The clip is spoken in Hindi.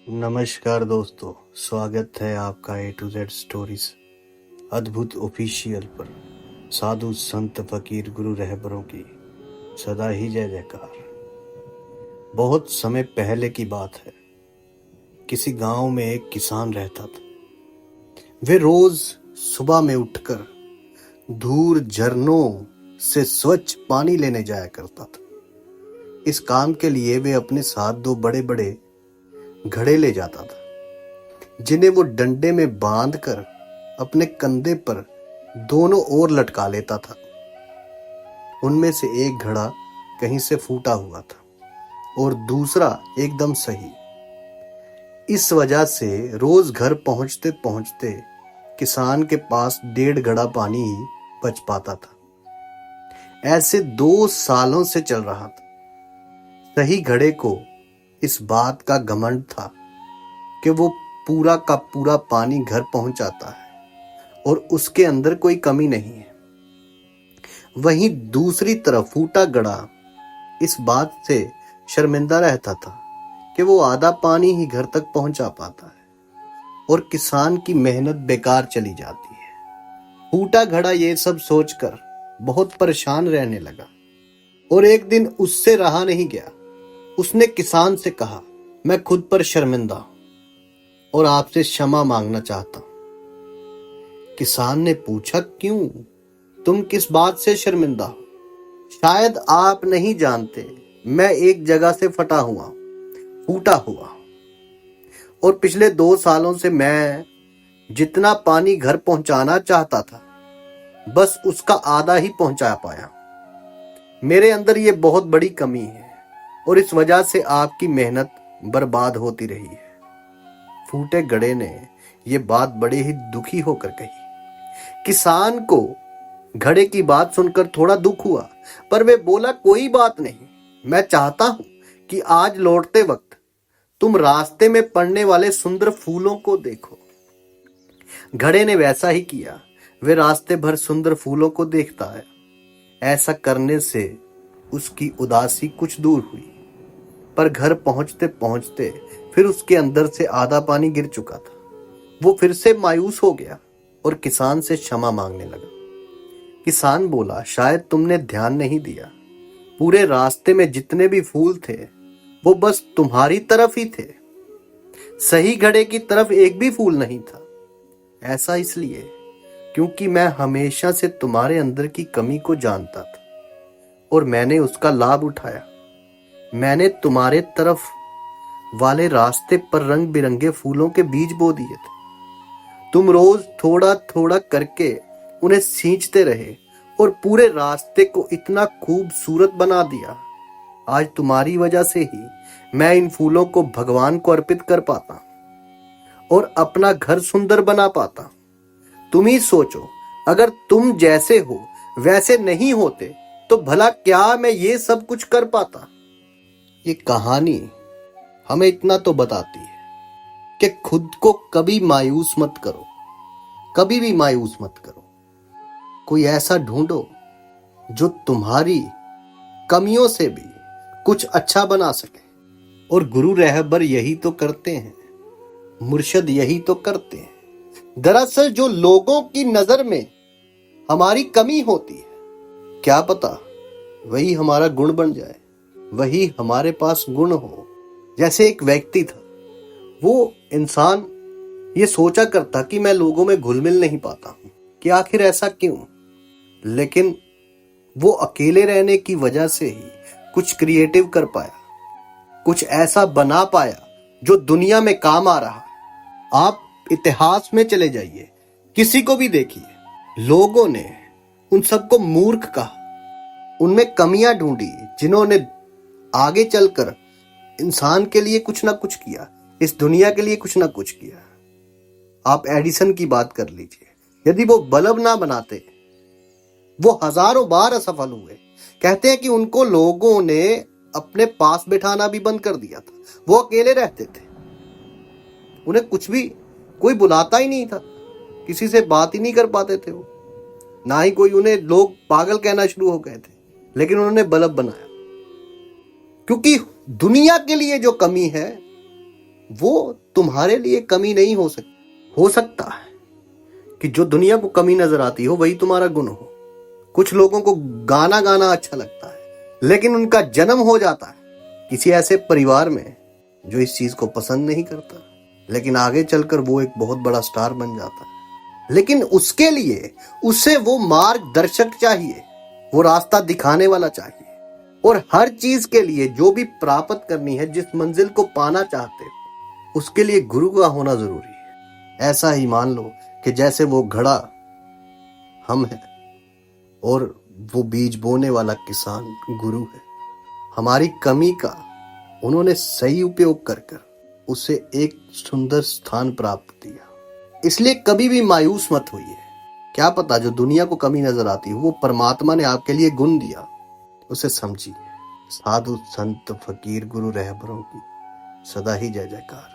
नमस्कार दोस्तों, स्वागत है आपका A to Z स्टोरीज अद्भुत ऑफिशियल पर। साधु संत फकीर गुरु रहबरों की सदा ही जय जयकार। बहुत समय पहले की बात है। किसी गांव में एक किसान रहता था। वे रोज सुबह में उठकर दूर झरनों से स्वच्छ पानी लेने जाया करता था। इस काम के लिए वे अपने साथ दो बड़े बड़े घड़े ले जाता था, जिन्हें वो डंडे में बांधकर अपने कंधे पर दोनों ओर लटका लेता था। उनमें से एक घड़ा कहीं से फूटा हुआ था और दूसरा एकदम सही। इस वजह से रोज घर पहुंचते पहुंचते किसान के पास 1.5 घड़ा पानी ही बच पाता था। ऐसे 2 सालों से चल रहा था। सही घड़े को इस बात का घमंड था कि वो पूरा का पूरा पानी घर पहुंचाता है और उसके अंदर कोई कमी नहीं है। वहीं दूसरी तरफ फूटा घड़ा इस बात से शर्मिंदा रहता था कि वो आधा पानी ही घर तक पहुंचा पाता है और किसान की मेहनत बेकार चली जाती है। फूटा घड़ा ये सब सोचकर बहुत परेशान रहने लगा और एक दिन उससे रहा नहीं गया। उसने किसान से कहा, मैं खुद पर शर्मिंदा हूं और आपसे क्षमा मांगना चाहता हूं। किसान ने पूछा, क्यों? तुम किस बात से शर्मिंदा हो? शायद आप नहीं जानते, मैं एक जगह से फूटा हुआ और पिछले 2 सालों से मैं जितना पानी घर पहुंचाना चाहता था बस उसका आधा ही पहुंचा पाया। मेरे अंदर ये बहुत बड़ी कमी है और इस वजह से आपकी मेहनत बर्बाद होती रही है। फूटे घड़े ने यह बात बड़े ही दुखी होकर कही। किसान को घड़े की बात सुनकर थोड़ा दुख हुआ, पर वे बोला, कोई बात नहीं, मैं चाहता हूं कि आज लौटते वक्त तुम रास्ते में पड़ने वाले सुंदर फूलों को देखो। घड़े ने वैसा ही किया। वे रास्ते भर सुंदर फूलों को देखता है। ऐसा करने से उसकी उदासी कुछ दूर हुई, पर घर पहुंचते पहुंचते फिर उसके अंदर से आधा पानी गिर चुका था। वो फिर से मायूस हो गया और किसान से क्षमा मांगने लगा। किसान बोला, शायद तुमने ध्यान नहीं दिया, पूरे रास्ते में जितने भी फूल थे वो बस तुम्हारी तरफ ही थे, सही घड़े की तरफ एक भी फूल नहीं था। ऐसा इसलिए क्योंकि मैं हमेशा से तुम्हारे अंदर की कमी को जानता था और मैंने उसका लाभ उठाया। मैंने तुम्हारे तरफ वाले रास्ते पर रंग बिरंगे फूलों के बीज बो दिए थे। तुम रोज थोड़ा थोड़ा करके उन्हें सींचते रहे और पूरे रास्ते को इतना खूबसूरत बना दिया। आज तुम्हारी वजह से ही मैं इन फूलों को भगवान को अर्पित कर पाता और अपना घर सुंदर बना पाता। तुम ही सोचो, अगर तुम जैसे हो वैसे नहीं होते तो भला क्या मैं ये सब कुछ कर पाता। ये कहानी हमें इतना तो बताती है कि खुद को कभी मायूस मत करो, कभी भी मायूस मत करो। कोई ऐसा ढूंढो जो तुम्हारी कमियों से भी कुछ अच्छा बना सके। और गुरु रहबर यही तो करते हैं, मुर्शद यही तो करते हैं। दरअसल जो लोगों की नजर में हमारी कमी होती है, क्या पता वही हमारा गुण बन जाए, वही हमारे पास गुण हो। जैसे एक व्यक्ति था, वो इंसान ये सोचा करता कि मैं लोगों में घुल मिल नहीं पाता हूं, कि आखिर ऐसा क्यों। लेकिन वो अकेले रहने की वजह से ही कुछ क्रिएटिव कर पाया, कुछ ऐसा बना पाया जो दुनिया में काम आ रहा है। आप इतिहास में चले जाइए, किसी को भी देखिए, लोगों ने उन सबको मूर्ख कहा, उनमें कमियां ढूंढी, जिन्होंने आगे चलकर इंसान के लिए कुछ ना कुछ किया, इस दुनिया के लिए कुछ ना कुछ किया। आप एडिसन की बात कर लीजिए, यदि वो बल्ब ना बनाते वो हजारों बार असफल हुए। कहते हैं कि उनको लोगों ने अपने पास बिठाना भी बंद कर दिया था। वो अकेले रहते थे, उन्हें कुछ भी कोई बुलाता ही नहीं था, किसी से बात ही नहीं कर पाते थे वो, ना ही कोई उन्हें, लोग पागल कहना शुरू हो गए थे। लेकिन उन्होंने बल्ब बनाया, क्योंकि दुनिया के लिए जो कमी है वो तुम्हारे लिए कमी नहीं हो सकती। हो सकता है कि जो दुनिया को कमी नजर आती हो वही तुम्हारा गुण हो। कुछ लोगों को गाना गाना अच्छा लगता है, लेकिन उनका जन्म हो जाता है किसी ऐसे परिवार में जो इस चीज को पसंद नहीं करता, लेकिन आगे चलकर वो एक बहुत बड़ा स्टार बन जाता है। लेकिन उसके लिए उसे वो मार्गदर्शक चाहिए, वो रास्ता दिखाने वाला चाहिए। और हर चीज के लिए जो भी प्राप्त करनी है, जिस मंजिल को पाना चाहते हो, उसके लिए गुरु का होना जरूरी है। ऐसा ही मान लो कि जैसे वो घड़ा हम हैं और वो बीज बोने वाला किसान गुरु है। हमारी कमी का उन्होंने सही उपयोग कर उसे एक सुंदर स्थान प्राप्त किया। इसलिए कभी भी मायूस मत होइए। क्या पता जो दुनिया को कमी नजर आती है वो परमात्मा ने आपके लिए गुण दिया, उसे समझिए। साधु संत फकीर गुरु रहबरों की सदा ही जय जयकार।